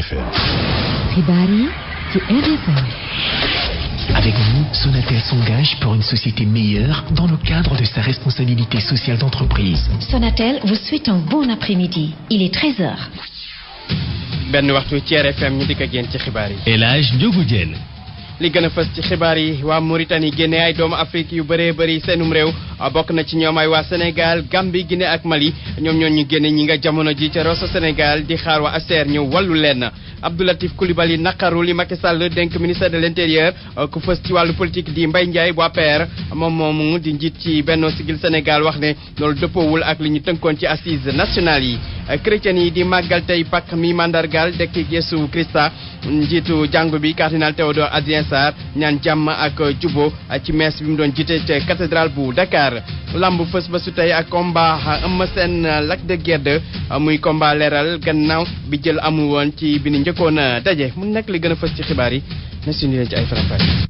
RFM. xibaar yi ci RFM. Avec vous, Sonatel s'engage pour une société meilleure dans le cadre de sa responsabilité sociale d'entreprise. Sonatel vous souhaite un bon après-midi. Il est 13h. benn waxtu ci RFM ñu dikk ak yéen ci xibaar yi. El Hadj Ndiogou Diène. li gën a fës ci xibaar yi waa Mauritanie génne ay doomu Afrique yu bëree bëri seenum réew bokk na ci ñoom ay waa Sénégal Gambie Guinée ak Mali ñoom ñoo ñu génne ñi nga jamono ji ca Rosso Sénégal di xaar waa ASER ñëw wàllu leen. Abdoulatif Coulibaly naqaru li Macky Sall dénk ministère de l'intérieur ku fës ci wàllu politique di Mbaye Ndiaye bu APR moom moomu di njiit ci Benno Siggil Sénégal wax ne loolu dëppoowul ak li ñu tënkoon ci assises nationales yi. chrétiens yi di màggal tey Pâques mi mandargal dekk Yeesu Krista njiitu jàngu bi cardinal Théodore Adrien Sarr ñaan jàmm ak jubbo ci messe bi mu doon jiite ca cathédrale bu Dakar. lamb fës ba su tey ak combat Eumeu Sène Lac de Guiers 2 muy combat leeral gannaaw bi jël amul woon ci bi ni njëkkoon daje mu nekk li gën a fës ci xibaar yi na suñu leen ci ay faram-fàcce.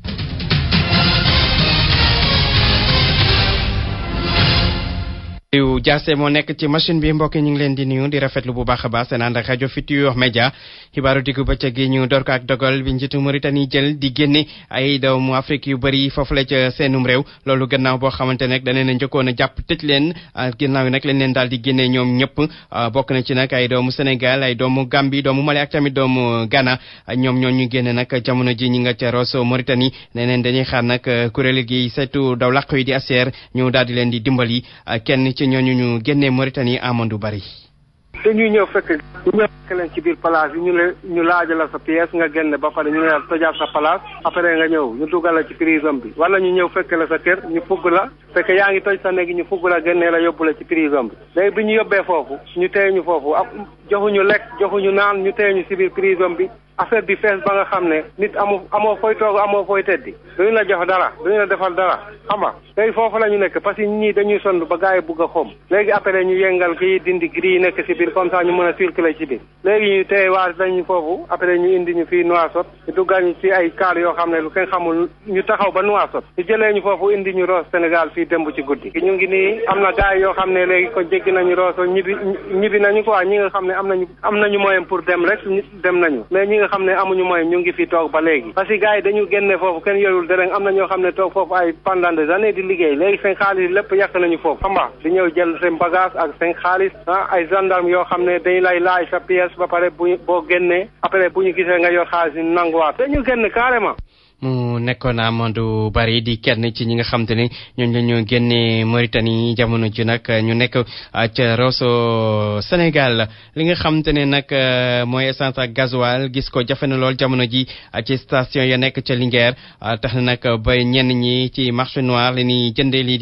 Aliou Diassé moo nekk ci machine bi mbokk ñu ngi leen di nuyu di rafetlu bu baax a baax seen ànd ak rajo Futurs Médias xibaaru diggu bëccëg gi ñu door ko ak dogal bi njiitu Mauritanie jël di génne ay doomu Afrique yu bëri foofu la ca seenum réew loolu gannaaw boo xamante ne da leen a njëkkoon a jàpp tëj leen ginnaaw yi nag lañ leen daal di génne ñoom ñëpp bokk na ci nag ay doomu Sénégal ay doomu Gambie doomu Mali ak tamit doomu Ghana ñoom ñoo ñu génne nag jamono ji ñi nga ca Rosso Mauritanie nee neen dañuy xaar nag kuréel gi saytu daw làq yi di ASER ñu daal di leen di dimbali kenn ci ñooñu ñu génne Mauritanie Amadou Bari. dañuy ñëw fekk leen ci biir place yi ñu laaj la sa pièce nga génne ba pare ñu ne la tojaat sa place après nga ñëw ñu dugal la ci prison bi wala ñu ñëw fekk la sa kër ñu fugg la fekk yaa ngi toj sa néeg ñu fugg la génne la yóbbu la ci prison bi léegi bi ñu yóbbee foofu ñu téye ñu foofu joxuñu lekk joxuñu naan ñu téye ñu ci biir prison bi affaire bi fees ba nga xam ne nit amoo fooy toog amoo fooy teddi duñu la jox dara duñu la defal dara xam nga léegi foofu la ñu nekk parce que ñii dañuy sonn ba gars yi bugg a xom léegi après ñu yëngal kii dindi gris yi nekk ci biir comme ça ñu mën a circuler ci biir léegi ñu tey waa dañu foofu après ñu indi ñu fii Nouakchott ñu duggal ñu ci ay kaar yoo xam ne lu kenn xamul ñu taxaw ba Nouakchott ñu jëlee ñu foofu indi ñu Rosso Sénégal fii démb ci guddi ñu ngi nii am na gars yoo xam ne léegi ko jéggi nañu Rosso ñibbi nañu quoi ñi nga xam ne am nañu moyen pour dem rek dem nañu mais ñi nga xam ne amuñu moyen ñu ngi fi toog ba léegi parce que gars yi dañu génne foofu kenn yorul dërëm am na ñoo xam ne toog foofu ay pendant des années di liggéey léegi seen xaalis lépp yàq nañu foofu xam nga di ñëw jël seen bagage ak seen xaalis ay gendarme yoo xam ne dañu lay laaj sa pièce ba pare boo génnee après bu ñu gisee nga yor xaalis ñu nanguwaat dañu génn carrément. mu nekkoon Amadou Bari di kenn ci ñi nga xam te ne ñooñu la ñu génne Mauritanie jamono ji nag ñu nekk ca Rosso Sénégal li nga xam te ne nag mooy essence ak gasoil gis ko jafe na lool jamono ji ci station ya nekk ca Linguère tax na nag ba ñenn ñi ci marché noir li ñuy jëndee lii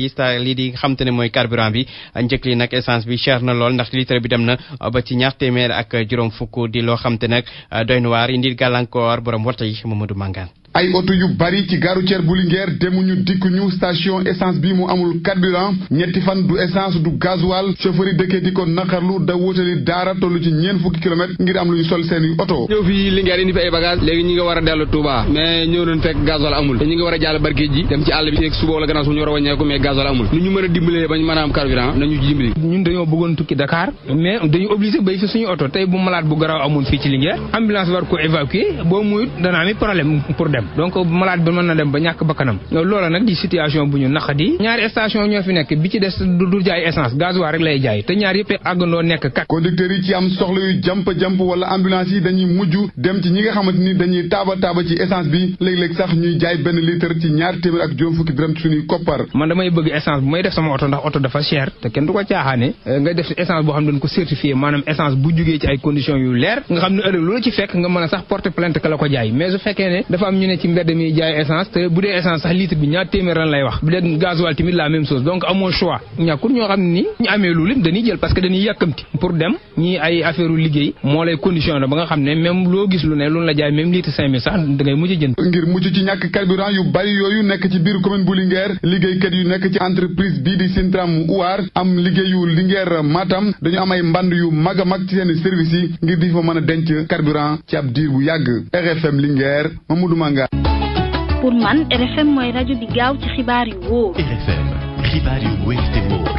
di nga xam te ne mooy carburant bi njëkk li nag essence bi cher na lool ndax litre bi dem na ba ci ñaar téeméer ak juróom fukk di loo xam te nag doy na waar indi gàllankoor borom woto yi Mamadou Mangane. ay oto yu bari ci gaaru ceer bu Linguère demuñu dikkuñu station essence bi mu amul carburant ñetti fan du essence du gasoil chauffeur yi dëkkee di ko naqarlu da wutali daara tollu ci ñeent fukki kilomètres ngir am lu ñu sol seeni oto. ñëw fii Linguère indi fi ay bagage léegi ñi nga war a dellu Touba mais ñëw nañ fekk gasoil amul te ñi nga war a jàll barke ji dem ci àll bi suba wala gannaaw su ñu war a wàññeeku mais gasoil amul nu ñu mën a dimbalee bañ mën a am carburant nañu dimbali. ñun dañoo bëggoon tukki Dakar mais dañu obligé bay fi suñu oto tey bu malade bu garaaw amul fii ci Linguère ambulance war ko évacuer boo muyut dana ami problème pour dem donc malade bi mën na dem ba ñàkk bakkanam loola nag di situation bu ñu naqadi ñaari station ñoo fi nekk bi ci des du jaay essence gasoil rek lay jaay te ñaar yëpp àggandoo nekk kat. conducteurs yi ci am soxla yu jamp wala ambulance yi dañuy mujj dem ci ñi nga xamante ni dañuy taaba ci essence bi léeg-léeg sax ñuy jaay benn litre ci ñaar téeméer ak juróom fukki dërëm suñuy koppar. man damay bëgg essence bu may def sama oto ndax oto dafa cher te kenn du ko caaxaane nga def essence boo xam ne dañ ko certifié maanaam essence bu jugee ci ay conditions yu leer nga xam ne ëllëg loolu ci fekk nga mën a sax porter plainte ka la ko jaay mais su fekkee ne dafa am ñu ne ci mbedd mi jaay essence te bu dee essence sax litre bi ñaar téeméer lan lay wax bu dee gasoil tamit la même chose donc amoo choix ñàkkul ñoo xam ne ni ñu amee loolu lépp dañuy jël parce que dañuy yàkkamti pour dem ñii ay affaire u liggéey moo lay condition la ba nga xam ne même loo gis lu ne lu la jaay même litre 5000 sax da ngay mujj jënd. ngir mucc ci ñàkk carburant yu bari yooyu nekk ci biir commune bu Linguère liggéeykat yu nekk ci entreprise bii di Sintram Ouar am liggéeyu Linguère Matam dañu am ay mband yu mag a mag ci seen service yi ngir di fa mën a denc carburant ci ab diir bu yàgg. RFM Linguère Mamadou Manga. pour man RFM mooy rajo bi gaaw ci xibaar yu wóor. RFM xibaar yu wóor te wóor.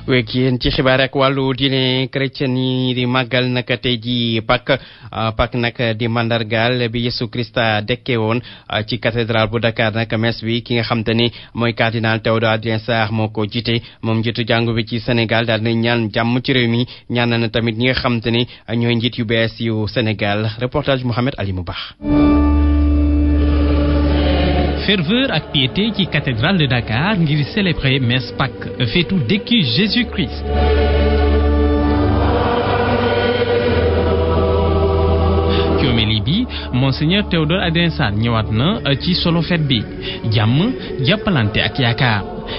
week yéen ci xibaar ak wàllu diine chrétien yi di màggal naka tey ji Pâques nag di mandargaal bi Yesu Christa dekke woon ci cathédrale bu Dakar nag messe bi ki nga xam te ni mooy cardinal Théodore Adrien Sarr moo ko jiite moom njiitu jàngu bi ci Sénégal daal di ñaan jàmm ci réew mi ñaan na tamit ñi nga xam te ni ñooy njiit yu bees yu Sénégal reportage Mohamed Ali Moubax. Ferveur ak piété ci cathédrale de Dakar ngir célébrer messe Pâques feetu dekki Jésus-Christ. ci homélie bi Monseigneur Théodore Adrien Sarr ñëwaat na ci solo fête bi jàmm jàppalante ak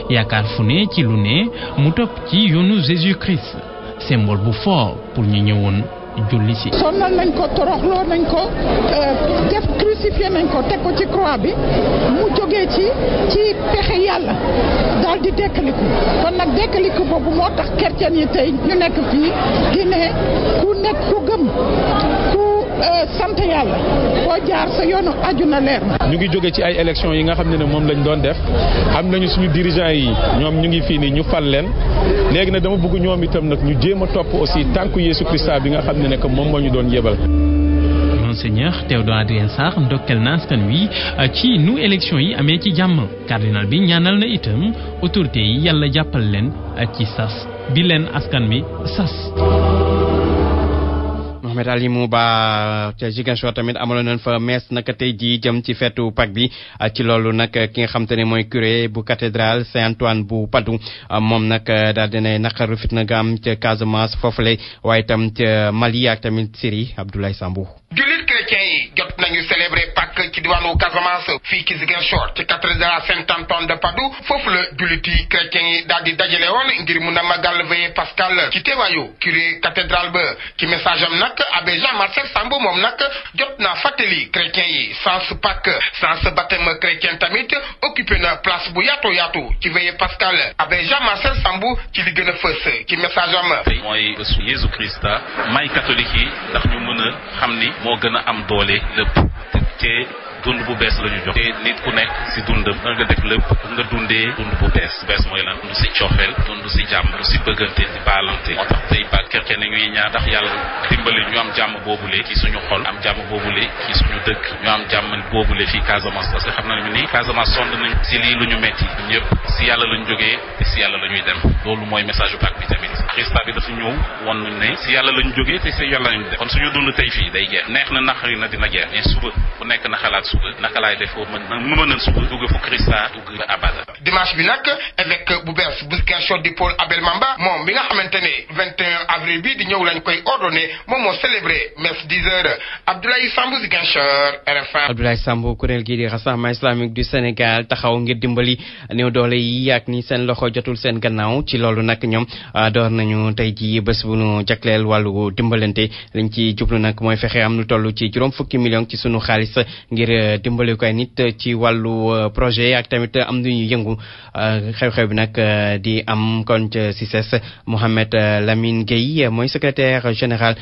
yaakaar fu ne ci lu ne mu topp ci yoonu Jésus-Christ symbole bu fort pour ñu ñëwoon julli si. sonnal nañ ko toroxloo nañ ko def crucifié nañ ko teg ko ci croix bi mu jógee ci pexe yàlla daal di dekkaliku kon nag dekkaliku boobu moo tax chrétien yi tey ñu nekk fii di ne ku gëm ku sant yàlla boo jaar sa yoonu aju na leer na. ñu ngi jóge ci ay élections yi nga xam ne moom lañ doon def am nañu suñu dirigeants yi ñoom ñu ngi fii nii ñu fal leen léegi nag dama bëgg ñoom itam nag ñu jéem a topp aussi tànku Yesu Christa bi nga xam ne que moom moo ñu doon yebal. Monseigneur Théodore Adrien Sarr ndokkel na askan wi ci nu élection yi amee ci jàmm cardinal bi ñaanal na itam autorité yi yàlla jàppal leen ci sas bi leen askan bi sas. Mohamed Ali Mouba ca Ziguinchor tamit amaloon nañ fa messe naka tey jii jëm ci feetu Pâques bi ci loolu nag ki nga xam te ne mooy curé bu cathédrale Saint-Antoine bu Padoue moom nag daal dina naqaru fitna nga am ca Casamance foofule waaye itam ca Mali ak tamit Syrie Abdoulaye Sambou. jullit chrétien yi jot nañu célébrer Pâques ci diwaanu Casamance fii ci Ziguinchor ci cathédrale Saint-Antoine de Padoue foofu la jullit yi chrétien yi daal di dajale woon ngir mun a magal veillée pascale ci teewaayu curé cathédrale ba ci message am nag abbé Jean-Marcel Sambou moom nag jot na fàttali chrétien yi sens Pâques sens baptême chrétien tamit occupé na place bu yaatu ci veillée pascale abbé Jean-Marcel Sambou ci li gën a fës ci message am. mooy bésu Jésus Christa may catholique yi ndax ñu mën a xam ni moo gën a am doole lépp te dund bu bees la ñu jox te nit ku nekk si dundam nga def lépp nga dundee dund bu bees mooy lan dund si coofeel dund si jàmm dund si bëggante di baalante moo tax tey ba chrétien ne ñuy ñaan ndax yàlla dimbali ñu am jàmm boobule ci suñu xol am jàmm boobule ci suñu dëkk ñu am jàmm boobule fii Casamance parce que xam nañu ni Casamance sonn nañ si lii lu ñu metti ñëpp si yàlla lañ jógee te si yàlla la ñuy dem loolu mooy message bu Pâques bi tamit Christa bi dafa ñëw won nañ ne si yàlla lañ jógee te si yàlla lañu dem kon suñu dund tey fii day jeex neex na naqari na dina jeex mais suba ku nekk na xalaat suba naka laay def foofu mën suba dugg fu Christa dugg abada. dimanche bi nag évêque bu bees bu Ziguinchor di Paul Abel Mamba moom bi nga xamante ne 21 avril bi di ñëw lañ koy ordonné moom moo célébré messe 10 heures Abdoulaye Sambou Ziguinchor RFM. Abdoulaye Sambou kuréel gii di Rassemblement islamique du Sénégal taxaw ngir dimbali néew doole yi ak ni seen loxo jotul seen gannaaw ci loolu nag ñoom door nañu tey ji bés bu nu jagleel wàllu dimbalante liñ ci jublu nag mooy fexe am lu toll ci juróom fukki millions ci sunu xaalis ngir dimbali ko ay nit ci wàllu projet ak tamit am lu ñu yëngu xew-xew bi nag di am kon ca CICES Mohamed Lamine Gueye mooy secrétaire général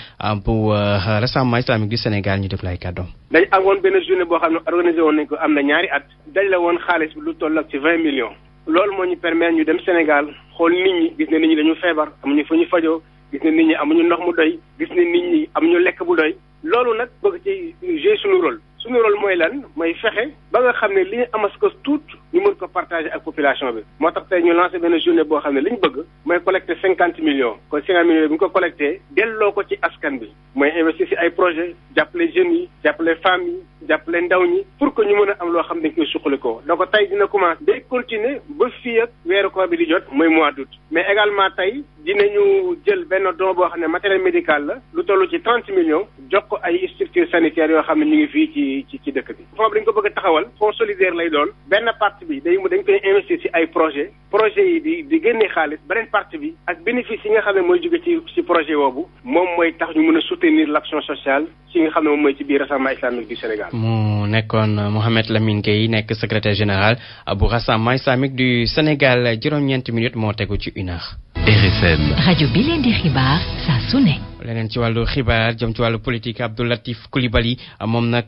bu Rassemblement islamique du Sénégal ñu def lay kàddoom. dañ amoon benn journée boo xam ne organisé woon nañ ko am na ñaari at dajale woon xaalis bi lu toll ak ci 20 millions loolu moo ñu permettre ñu dem Sénégal xool nit ñi gis ne nit ñi dañu feebar amuñu fu ñu fajoo gis ne nit ñi amuñu ndox mu doy gis ne nit ñi amuñu lekk bu doy loolu nag bëgg ci jouer suñu rôle mooy lan mooy fexe ba nga xam ne li ñu amas ko tuut ñu mën ko partager ak population bi moo tax tey ñu lancé benn journée boo xam ne li ñu bëgg mooy collecter 50 millions kon 50 millions bi ñu ko collecté delloo ko ci askan bi mooy investir ci ay projet jàppale jeunes yi jàppale femmes yi jàppale ndaw ñi pour que ñu mën a am loo xam ne dañ koy suqalikoo donc tey dina commencé day continuer ba fii ak weeru koor bi di jot mooy mois d'août mais également tey dinañu jël benn don boo xam ne matériel médical la lu toll ci 30 millions jox ko ay structures sanitaires yoo xam ne ñu ngi fii ci dëkk bi fond bi dañ ko bëgg a taxawal fonds solidaire lay doon benn partie bi dañ koy investir ci ay projet yi di génne xaalis beneen partie bi ak bénéfice yi nga xam ne mooy jóge ci projet boobu moom mooy tax ñu mën a soutenir l'action sociale ci nga xam ne moom mooy ci biir Rassemblement islamique du Sénégal. mu nekkoon Mohamed Lamine Gueye nekk secrétaire général bu Rassemblement islamique du Sénégal juróom-ñeenti minutes moo tegu ci 1 heure. RFM rajo bi leen di xibaar saa su ne. leneen ci wàllu xibaar jëm ci wàllu politique Abdou Latif Coulibaly moom nag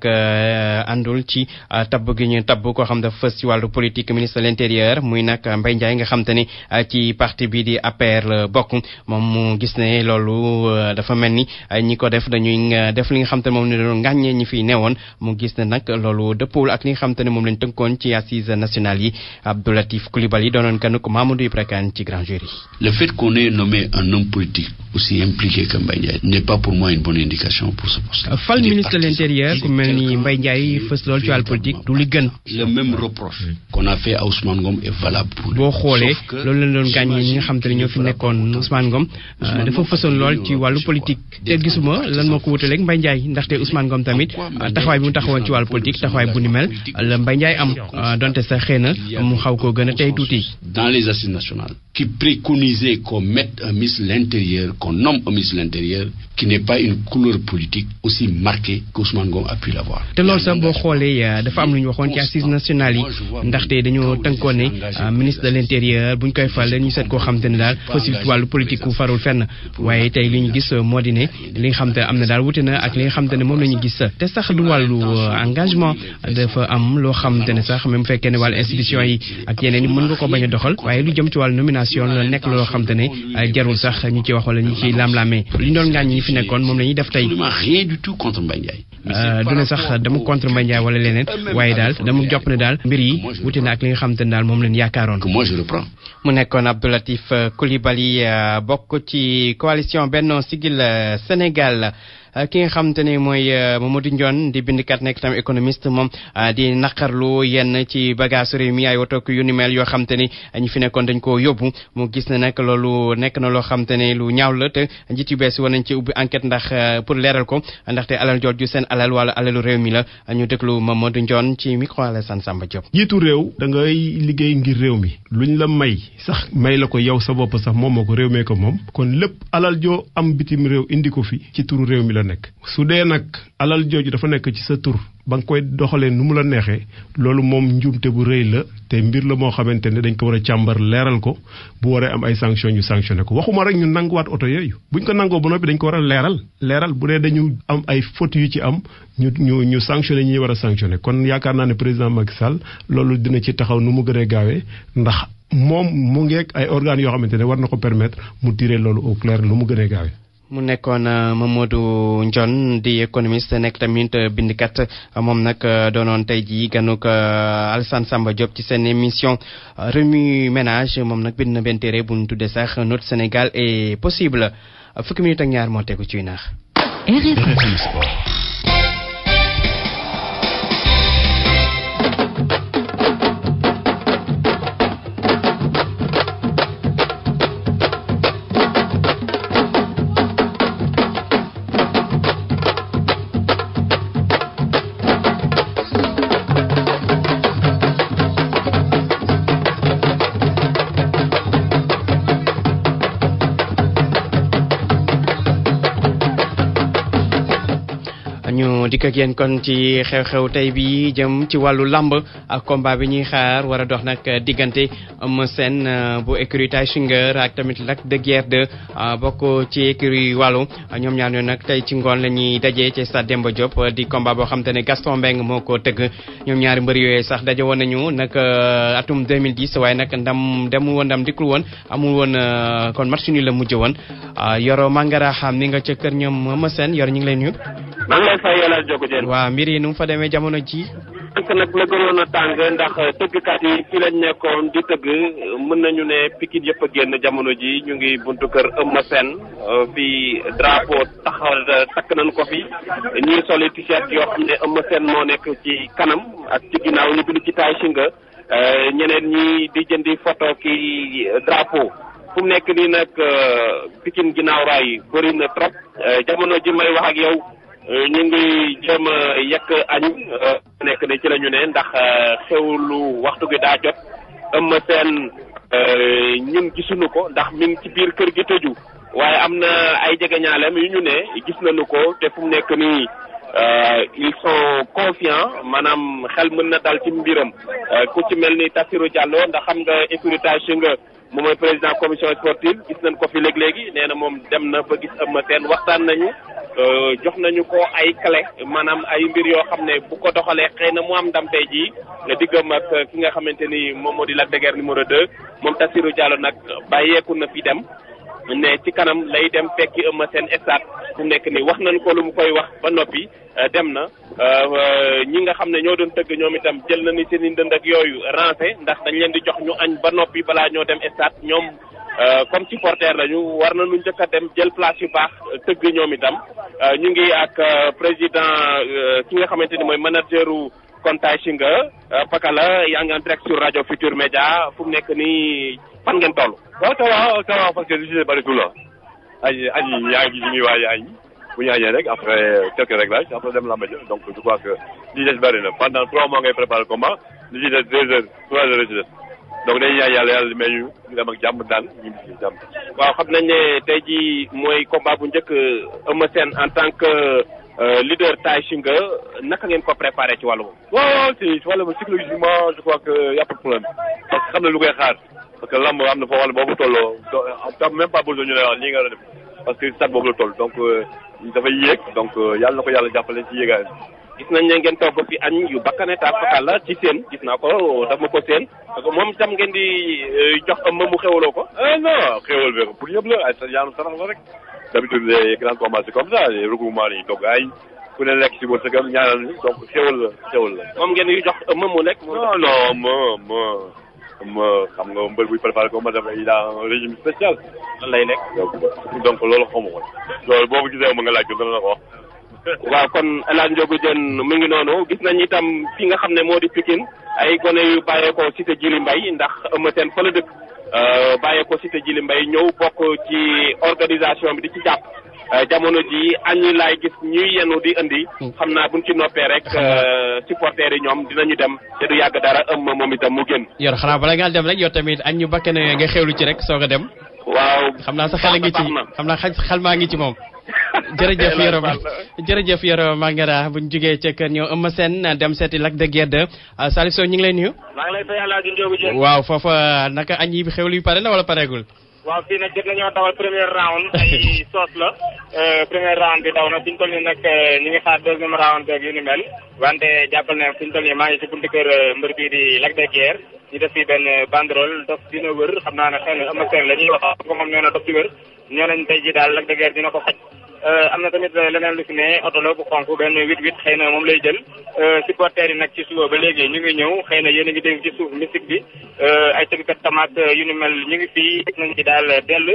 àndul ci tabb gi ñu tabb koo xam dafa fës ci wàllu politique ministre de l'intérieur muy nag Mbaye Ndiaye nga xam te ne ci parti bi di APR la bokk moom mu gis ne loolu dafa mel ni ñi ko def dañuy def li nga xam te ne moom ne doon ngàññee ñi fi newoon mu gis ne nag loolu dëppwul ak li nga xam te ne moom lañ tënkoon ci assises nationales yi Abdou Latif Coulibaly doonoon kan ko Mamadou Ibra Kane ci grand jury. Le fait qu'on ait nommé un homme politique aussi impliqué que Mbaye Ndiaye n'est pas pour moi une bonne indication pour ce poste. fal ministre de l'intérieur ku mel ni Mbaye Ndiaye fës lool ci wàllu politique du li gën. Le même reproche qu'on a fait à Ousmane Ngom est valable pour lui. boo xoolee loolu lañ doon gàññee ñi nga xam te ne ñoo fi nekkoon Ousmane Ngom dafa fësoon lool ci wàllu politique te gisuma lan moo ko wutaleeg Mbaye Ndiaye ndaxte Ousmane Ngom tamit taxawaay bi mu taxawoon ci wàllu politique taxawaay bu ni mel la Mbaye Ndiaye am donte sax xëy na mu xaw koo gën a tey tuuti. Dans les assises nationales qui préconisait qu'on mette un ministre de l'intérieur, qu'on nomme un ministre de l'intérieur qui n'est pas une couleur politique aussi marquée qu'Ousmane Ngom a pu l'avoir. te loolu sax boo xoolee dafa am lu ñu waxoon ci assises nationales yi ndaxte dañoo tënkoon ne ministre de l'intérieur buñ koy fal ñu seet koo xam te ne daal facile ci wàllu politique ku farul fenn waaye tey li ñu gis moo di ne li nga xam te am na daal wuute na ak li nga xam te ne moom la ñu gis te sax du wàllu engagement dafa am loo xam te ne sax même fekkee ne wàllu institution yi ak yeneen yi mën nga ko bañ a doxal waaye lu jëm ci wàllu nomination la nekk loo xam te ne jarul sax ñu ci wax wala ñu ci lam-lamee li ñu doon ngaañ ñi fi nekkoon moom la ñuy def tey. Rien du tout contre Mbaye Ndiaye. du ne sax dama contre Mbaye Ndiaye wala leneen waaye daal dama jàpp ne daal mbir yi wuute na ak li nga xam te ne daal moom leen yaakaaroon. Moi je reprends. mu nekkoon Abdou Latif Coulibaly bokk ci coalition Benno Siggil Sénégal. ki nga xamante ne mooy Mamadou Ndione di bindkat nekk tam économiste moom di naqarlu yenn ci bagage réew mi ay woto yu ni mel yoo xamante ni ñi fi nekkoon dañ koo yóbbu mu gis ne nag loolu nekk na loo xamante ne lu ñaaw la te njiit yu bees war nañ ci ubbi enquête ndax pour leeral ko ndaxte alal jooju seen alal wala alalu réew mi la ñu déglu Mamadou Ndione ci micro Alassane Samba Diop. jiitu réew da ngay liggéey ngir réew mi luñ la may sax may la ko yow sa bopp sax moom moo ko réew mee ko moom kon lépp alal joo am bitim réew indi ko fi ci turu réew mi la nekk su dee nag alal jooju dafa nekk ci sa tur ba nga koy doxalee nu mu la neexee loolu moom njuumte bu rëy la te mbir la moo xamante ne dañ ko war a càmbar leeral ko bu waree am ay sanctions ñu sanctionné ko waxuma rek ñu nanguwaat oto yooyu buñ ko nangoo ba noppi dañ ko war a leeral bu dee dañu am ay fautes yu ci am ñu sanctionné ñi war a sanctionné kon yaakaar naa ne président Macky Sall loolu dina ci taxaw nu mu gënee gaawee ndax moom mu ngeeg ay organes yoo xamante ne war na ko permettre mu tirer loolu au clair nu mu gënee gaawee. mu nekkoon Mamadou Ndione di économiste nekk tamit bindkat moom nag doonoon tey jii ganuk Alassane Samba Diop ci seen émission Revue Ménage moom nag bind na benn téere bu ñu tuddee sax notre Sénégal est possible fukki minute ak ñaar moo tegu ci naax. RFM Sport. dikk ak yéen kon ci xew-xew tey bi jëm ci wàllu lamb ak combat bi ñuy xaar war a dox nag diggante Eumeu Sène bu écurie Tay Shinger ak tamit Lac de Guiers 2 bokk ci écurie wàllu ñoom ñaar ñoo nag tey ci ngoon la ñuy dajee ci stade Demba Diop di combat boo xam te ne Gaston Mbengue moo ko tëgg ñoom ñaari mbër yooyu sax daje woon nañu nag atum 2010 waaye nag ndam demul woon ndam dikkul woon amul woon kon match nul la mujj woon Yoro Mangara xam ni nga ca kër ñoom Eumeu Sène Yoro ñu ngi lay nuyu. maa ngi lay fay yàlla jokko jeen. waaw mbir yi nu mu fa demee jamono ji. nag la gënoon a tàng ndax tëggkat yi fi lañ nekkoon di tëgg mën nañu ne Pikine yëpp a génn jamono ji ñu ngi buntu kër Eumeu Sène fii drapeau taxawal takk nañ ko fi ñuy soli t-shirt yoo xam ne Eumeu Sène moo nekk ci kanam ak ci ginnaaw ñu bind ci Tay Shinger ñeneen ñi di jëndi photo ki drapeau fu mu nekk nii nag Pikine ginnaaw raay bëri na trop jamono ji may wax ak yow ñu ngi jéem a yekk añ nekk ne ci la ñu ne ndax xewlu waxtu gi daa jot Eumeu Sène ñun gisuñu ko ndax mi ngi ci biir kër gi tëju waaye am na ay jegeñaaleem yu ñu ne gis nañu ko te fu mu nekk nii ils sont confiants maanaam xel mën na dal ci mbiram ku ci mel ni Tassirou Diallo ndax xam nga écurie Tay Shinger moom mooy président commission sportive gis nañ ko fi léegi nee na moom dem na ba gis Eumeu Sène waxtaan nañu jox nañu ko ay clé maanaam ay mbir yoo xam ne bu ko doxalee xëy na mu am ndam tey jii diggam ak ki nga xamante ni moom moo di Lac de Guiers numéro 2 moom Tassirou Diallo nag bàyyeeku na fi dem ne ci kanam lay dem fekki Eumeu Sène stade fu nekk nii wax nañ ko lu mu koy wax ba noppi dem na ñi nga xam ne ñoo doon tëgg ñoom itam jël nañu seen i ndënd ak yooyu rancé ndax dañ leen di jox ñu añ ba noppi balaa ñoo dem stade ñoom comme supporter lañu war nañu njëkk a dem jël place yu baax tëgg ñoom itam ñu ngi ak président ki nga xamante ni mooy manageru Konta Shinga Pakala yaa ngi en direct sur rajo Futur Média fu mu nekk nii fan ngeen toll. waaw ça va parce que li ci des bëritul la añ yaa ngi ñuy waaj añ bu ñu añee rek après quelques réglages après dem la météo donc je crois que li des bëri na pendant 3 mois ngay préparer le combat li ci des 2 heures 3 heures ci des donc dañuy ñaan yàlla may ñu dem ak jàmm daan ñu ngi ci jàmm. waaw xam nañ ne tey jii mooy combat bu njëkk Eumeu Sène en tant que leader Tay Shinga naka ngeen ko préparé ci wàllu boobu. waaw ci wàllu psychologiquement je crois que y a pas de problème parce que xam na lu koy xaar parce que lamb am na foo xam ne boobu tolloo même pas besoin ñu ne wax lii nga war a def parce que stade boobu la toll donc dafay yéeg donc yàlla na ko yàlla jàppale ci yéegaay. gis nañ ne ngeen togg fi añ yu bakkane taal fakal la ci seen gis naa ko daf ma ko seen moom itam ngeen di jox Eumeu mu xewaloo ko. non xewal bi pour ñëpp la ay yaanu sarax la rek d'habitude les grands combats c'est comme ça les regroupements yi donc ay ku ne lekk si wërsëgam ñaanal ni donc xewal la. moom ngeen di jox Eumeu mu lekk. non xam nga mbër buy préparé ko ma def il a un régime spécial. lan lay lekk. donc loolu xamu ko loolu boobu gisee ma nga laaj ko dana la ko wax. waaw kon El Hadj Ndiogou Diène mu ngi noonu gis nañ itam fi nga xam ne moo di Pikine ay gone yu bàyyeekoo cité Djily Mbaye ndax Eumeu Sène fa la dëkk bàyyeekoo cité Djily Mbaye ñëw bokk ci organisation bi di ci jàpp jamono ji añi laay gis ñuy yenu di indi xam naa buñ ci noppee rek supporters yi ñoom dinañu dem te du yàgg dara Eumeu moom itam mu génn. yor xanaa bala ngaa dem rek yow tamit añ ñu bakke ne nga xewlu ci rek soog a dem. waaw xam naa sa xel ngi ci xam naa xel maa ngi ci moom. jërëjëf Yoro Mangara buñ jógee ca kër ñëw Eumeu Sène dem seeti Lac de Guiers 2 Salif Sow ñu ngi lay nuyu. maa ngi lay fay Alaaji Ndiogou Diène. waaw foofa naka añ yi xewlu yu pare na wala pareegul. waaw fii nag jot nañoo dawal premier round ay soos la premier round bi daw na fi ñu toll nii nag ñu ngi xaar deuxième round beeg yu ni mel wante jàppal ne fi ñu toll nii maa ngi ci buntu kër mbër bii di Lac de Guiers ñu def fii benn banderole dox dina wër xam naa ne xëy na Eumeu Sène la ñuy wax ko moom nee na dox ci wër ñoo nañ tey ji daal Lac de Guiers dina ko faj. am na tamit leneen lu fi ne oto la bu xonk benn 88 xëy na moom lay jël supporters yi nag ci suba ba léegi ñu ngi ñëw xëy na yéen a ngi dégg ci suuf musique bi ay tëggkat tamaak yu ni mel ñu ngi fii nañ ci daal dell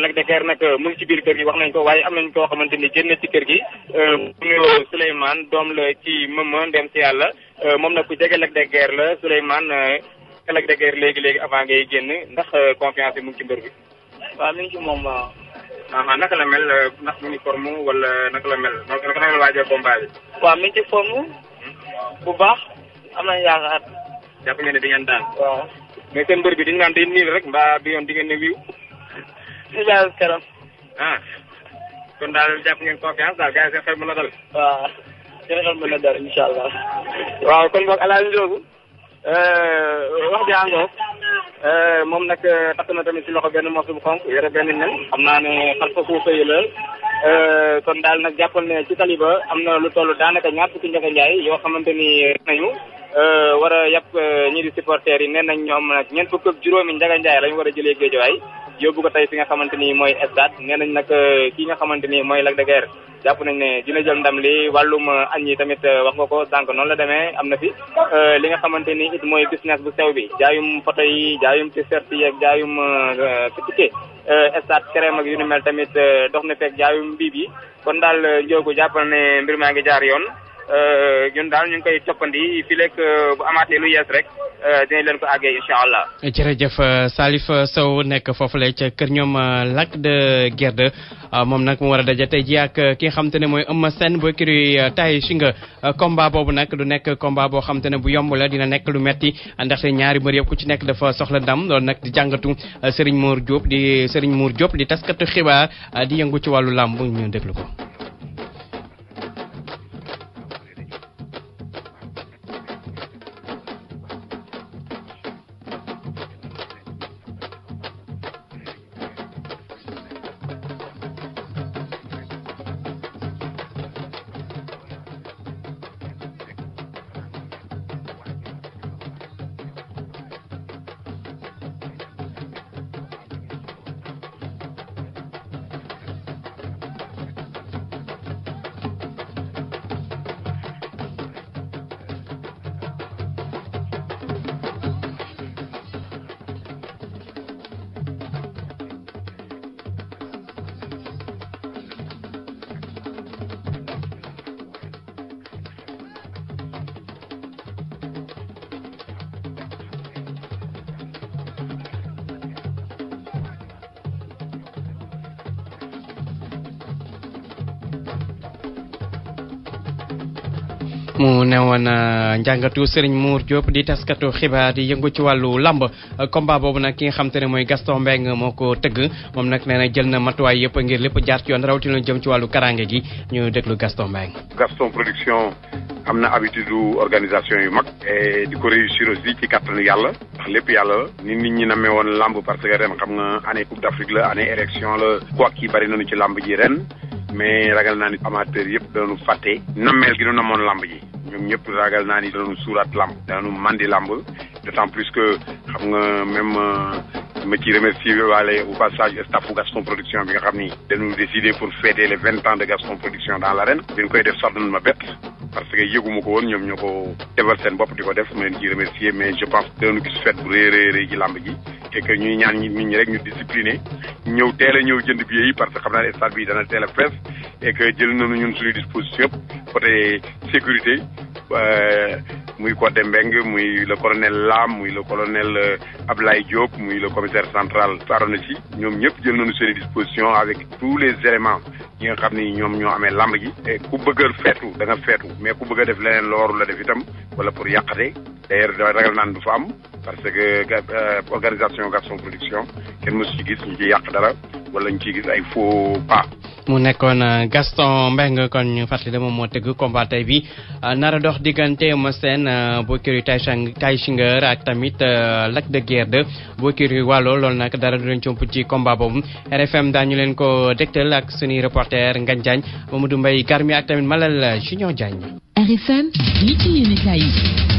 Lac de Guiers nag mu ngi ci biir kër gi wax nañ ko waaye am nañ koo xamante ni génn ci kër gi mu Souleymane doom la ci Eumeu ndem si yàlla moom nag ku jege Lac de Guiers la Souleymane Lac de Guiers léegi avant ngay génn ndax confiance bi mu ngi ci mbër bi. waaw mi ngi ci moom waaw. naka la mel ndax mu ngi forme wala naka la mel naka la waajee combat bi. waaw mi ngi ci forme bu baax am nañu yaakaar. jàpp ngeen ne di ngeen daan. waaw. mais seen mbër bi dañu naan day niil rek mbaa bi yoon di ngeen ne wiiw. si jaay keroog. kon daal jàpp ngeen confiance daal gars yi seen xel mën na dal. waaw seen xel mën na dal incha allah. waaw kon boog El Hadj Ndiogou wax bi àngoog moom nag takk na tamit si loxo benn morceau bu xonk yore benn nen xam naa ne xal fa foofu yi la kon daal nag jàppal ne ci taliba am na lu toll daanaka ñaar fukki njëkk njaay yoo xamante ni nañu war a yàpp ñii di supporters yi nee nañ ñoom nag ñeent fukk ak juróomi njëkk njaay la ñu war a jëlee Géejawaay yóbbu ko tey fi nga xamante ni mooy stade nee nañ nag kii nga xamante ni mooy Lac de Guiers jàpp nañ ne dina jël ndam li wàllum añ yi tamit wax nga ko sànq noonu la demee am na fi li nga xamante ni it mooy business bu sew bi jaayum photo yi jaayum t-shirt yi ak jaayum ticket stade crème ak yu ni mel tamit dox na fekk jaayum mbiib yi kon daal Ndiogou jàppal ne mbir maa ngi jaar yoon ñun daal ñu ngi koy toppandi fii lekk bu amaatee lu yees rek dinañ leen ko àggee incha allah. jërëjëf Salif Sow nekk foofu la ca kër ñoom Lac de Guiers 2 moom nag mu war a daje tey jii ak ki nga xam te ne mooy Eumeu Sène bu écurie Tay Shinga combat boobu nag du nekk combat boo xam te ne bu yomb la dina nekk lu metti ndaxte ñaari mbër yëpp ku ci nekk dafa soxla ndam loolu nag di jàngatu Serigne Mour Diop di taskatu xibaar di yëngu ci wàllu làmb ñu déglu ko. mu newoon njàngatu Serigne Mour Diop di taskatu xibaar di yëngu ci wàllu lamb combat boobu nag ki nga xam te ne mooy Gaston Mbengue moo ko tëgg moom nag nee na jël na matuwaay yëpp ngir lépp jaar ci yoon rawatina jëm ci wàllu karange gi ñu déglu Gaston Mbengue. Gaston production am na habitude organisation yu mag et di ko réussir aussi ci kattanu yàlla ndax lépp yàlla nit ñi namee woon lamb parce que ren xam nga année Coupe d'Afrique la année élection la quoi ki bari nañu ci lamb ji ren mais ragal naa ni amateur yëpp dañu fàtte nammeel gi nu namoon lamb ji ñoom ñëpp ragal naa ni dañu suuraat lamb dañu mandi lamb d'autant plus que xam nga même ma ci remercier waale au passage staffu Gaston production bi nga xam ni dañu décidé pour fêter les 20 ans de Gaston production dans l'arène bi ñu koy def sax dañu ma bett parce que yëguma ko woon ñoom ñoo ko defal seen bopp di ko def ma leen ci remercier mais je pense que dañu gis fête bu rëy ci lamb ji et que ñuy ñaan nit ñi rek ñu discipliné ñëw teel a ñëw jënd billet yi parce que xam naa ne stade bi dana teel a fees et que jël nañu ñun suñu disposition côté sécurité muy Codé Mbengue muy le colonel Lam muy le colonel Ablaye Diop muy le commissaire central Aronesi ñoom ñëpp jël nañu seen disposition avec tous les éléments yi nga xam ni ñoom ñoo amee lamb ji et ku bëgg a feetu da nga feetu mais ku bëgg a def leneen looru la def itam wala pour yàqate d'ailleurs ragal naan du fa am parce que organisation Gaston production kenn mësu ci gis ñu ci yàq dara wala ñu ciy gis ay faux pas. mu nekkoon Gaston Mbengue kon ñu fàttali moom moo tëgg combat tey bi nar a dox diggante Eumeu Sène bu écurie Tay Shinger ak tamit Lac de Guiers 2 bu écurie Waalo loolu nag dara du leen comp ci combat boobu RFM daañu leen ko dégtal ak suñuy reporter Ngagne Diagne Mamadou Mbaye Garmi ak tamit Malal Junior Diagne. RFM li ci yéenekaay yi.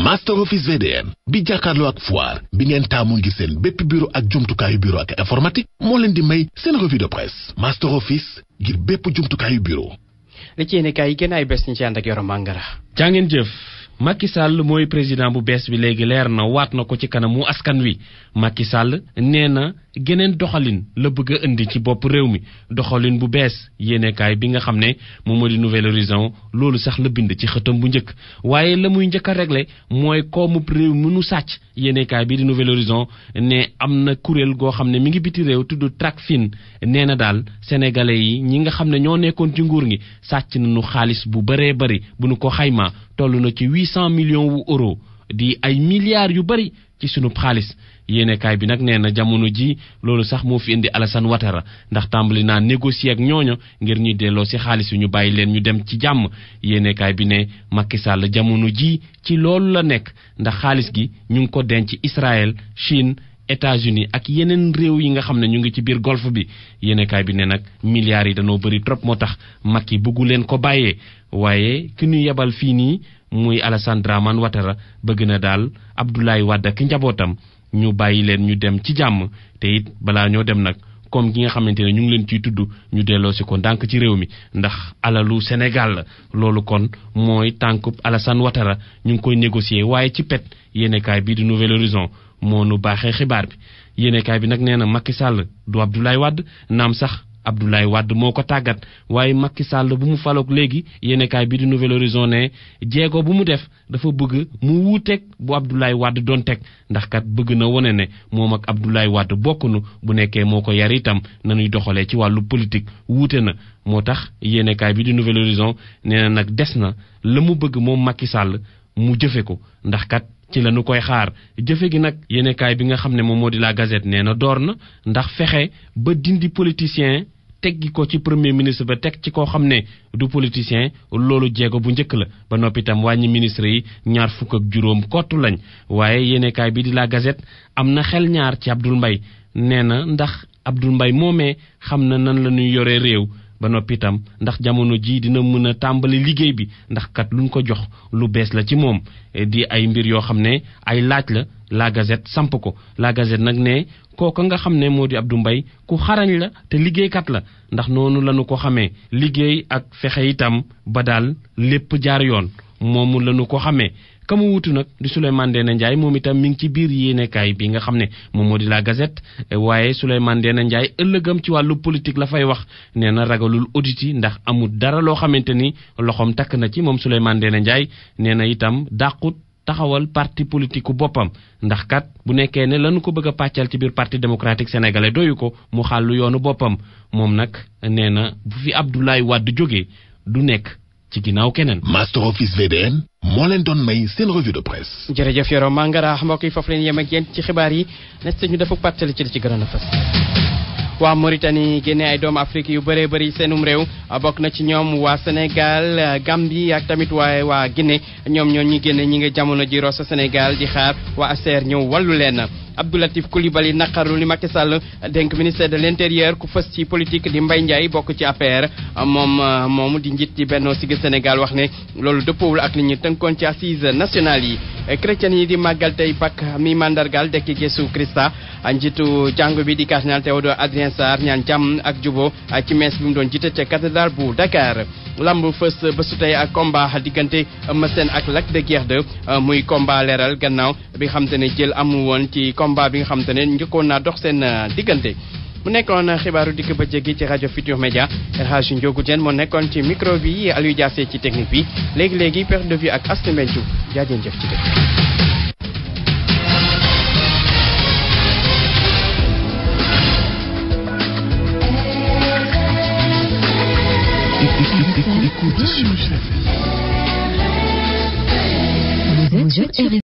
Master Office VDM bi jàkkaarloo ak foire bi ngeen taamu ngi seen bépp bureau ak jumtukaayu bureau ak informatique moo leen di may seen revue de presse Master Office ngir bépp jumtukaayu bureau. li ci yéenekaay yi gën ay bés ñu ci ànd ak Yoro Mangara. jaa ngeen jëf. Macky Sall mooy président bu bees bi léegi leer na waat na ko ci kanamu askan wi Macky Sall nee na geneen doxalin la bëgg a indi ci bopp réew mi doxalin bu bees yéenekaay bi nga xam ne moom moo di Nouvel Horizon loolu sax la bind ci xëtam bu njëkk waaye la muy njëkk a réglé mooy koomub réew mi nu sàcc yéenekaay bi di Nouvel Horizon ne am na kuréel goo xam ne mi ngi biti réew tudd Tracfin nee na daal sénégalais yi ñi nga xam ne ñoo nekkoon ci nguur gi sàcc nañu xaalis bu bëree bëri bu nu ko xaymaa toll na ci 800 millions wu euros di ay milliards yu bëri ci sunu xaalis yéenekaay bi nag nee na jamono ji loolu sax moo fi indi Alassane Ouattara ndax tàmbali naa négocier ak ñooño ngir ñuy delloo ci xaalis yu ñu bàyyi leen ñu dem ci jàmm yéenekaay bi ne Macky Sall jamono ji ci loolu la nekk ndax xaalis gi ñu ngi ko denc Israël Chine États-Unis ak yeneen réew yi nga xam ne ñu ngi ci biir golfe bi yéenekaay bi ne nag milliards yi dañoo bëri trop moo tax Macky bëggu leen ko bàyyee waaye ki ñu yebal fii nii muy Alassane Dramane Ouattara bëgg na daal Abdoulaye Wade ak njabootam ñu bàyyi leen ñu dem ci jàmm te it balaa ñoo dem nag comme gi nga xamante ne ñu ngi leen ciy tudd ñu delloo si ko ndànk ci réew mi ndax alalu Sénégal la loolu kon mooy tànkub Alassane Ouattara ñu ngi koy négocier waaye ci pet yéenekaay bii di Nouvel Horizon moo nu baaxee xibaar bi yéenekaay bi nag nee na Macky Sall du Abdoulaye Wade naam sax Abdoulaye Wade moo ko tàggat waaye Macky Sall bu mu faloog léegi yéenekaay bi di Nouvel Horizon ne jéego bu mu def dafa bëgg mu wuuteeg bu Abdoulaye Wade doon teg ndax kat bëgg na wone ne moom ak Abdoulaye Wade bokkunu bu nekkee moo ko yar itam nañuy doxalee ci wàllu politique wuute na moo tax yéenekaay bi di Nouvel Horizon nee na nag des na la mu bëgg moom Macky Sall mu jëfe ko ndax kat ci la nu koy xaar jëfe gi nag yéenekaay bi nga xam ne moom moo di La Gazette nee na door na ndax fexe ba dindi politicien teggi ko ci premier ministre ba teg ci koo xam ne du politicien loolu jéego bu njëkk la ba noppi itam wàññi ministre yi 25 kottu lañ waaye yéenekaay bi di La Gazette am na xel ñaar ci Abdoul Mbaye nee na ndax Abdoul Mbaye moomee xam na nan la ñuy yoree réew ba noppi itam ndax jamono ji dina mën a tàmbali liggéey bi ndax kat luñ ko jox lu bees la ci moom di ay mbir yoo xam ne ay laaj la La Gazette samp ko La Gazette nag ne kooka nga xam ne moo di Abdou Mbaye ku xarañ la te liggéeykat la ndax noonu lañu ko xamee liggéey ak fexe itam ba daal lépp jaar yoon moomu lañu ko xamee ka mu wutu nag di Souleymane Ndéné Ndiaye moom itam mi ngi ci biir yéenekaay bi nga xam ne moom moo di La Gazette waaye Souleymane Ndéné Ndiaye ëllëgam ci wàllu politique la fay wax nee na ragalul audit yi ndax amul dara loo xamante ni loxoom takk na ci moom Souleymane Ndéné Ndiaye nee na itam dàqut taxawal parti politique ku boppam ndax kat bu nekkee ne lañu ko bëgg a pàccal ci biir parti démocratique sénégalais doyu ko mu xàllu yoonu boppam moom nag nee na bu fi Abdoulaye Wade jógee du nekk ci ginnaaw keneen. Master Office VDN moo leen doon may seen revue de presse. jërëjëf Yoro Mangara mbokk yi foofu leen yem ak yéen ci xibaar yi nekk ñu dafa pàttali ci li ci gënoon a fës. waa Mauritanie génne ay doomu Afrique yu bëree bëri seenum réew bokk na ci ñoom waa Sénégal Gambie ak tamit waa Guinée ñoom ñoo ñi génne ñi nga jamono ji Rosso Sénégal di xaar waa ASER ñëw wàllu leen. Abdoulatif Coulibaly naqarlu li Macky Sall dénk ministère de l'intérieur ku fës ci politique di Mbaye Ndiaye bokk ci APR moom di njiit ci Benno Siggil Sénégal wax ne loolu dëppoowul ak li ñu tënkoon ci assises nationales yi. chrétiens yi di màggal tey Pâques mi mandargal dekki Yeesu Krista njiitu jàngu bi di cardinal Théodore Adrien Sarr ñaan jàmm ak jubo ci messe bi mu doon jiite ca cathédrale bu Dakar. lamb fës bésu tey ak combat diggante Eumeu Sène ak Lac de Guiers 2 muy combat leeral gannaaw bi nga xam te ne jël amu woon ci combat bi nga xam te ne njëkkoon naa dox seen diggante. mu nekkoon xibaaru dikk bëccëg gi ci rajo Futurs Médias El Hadj Ndiogou Diène moo nekkoon ci micro bi Aliou Diassé ci technique bi léegi perte de vue ak Astou Mbène Diouf jaajeen jëf ci dëkk. Écoute sur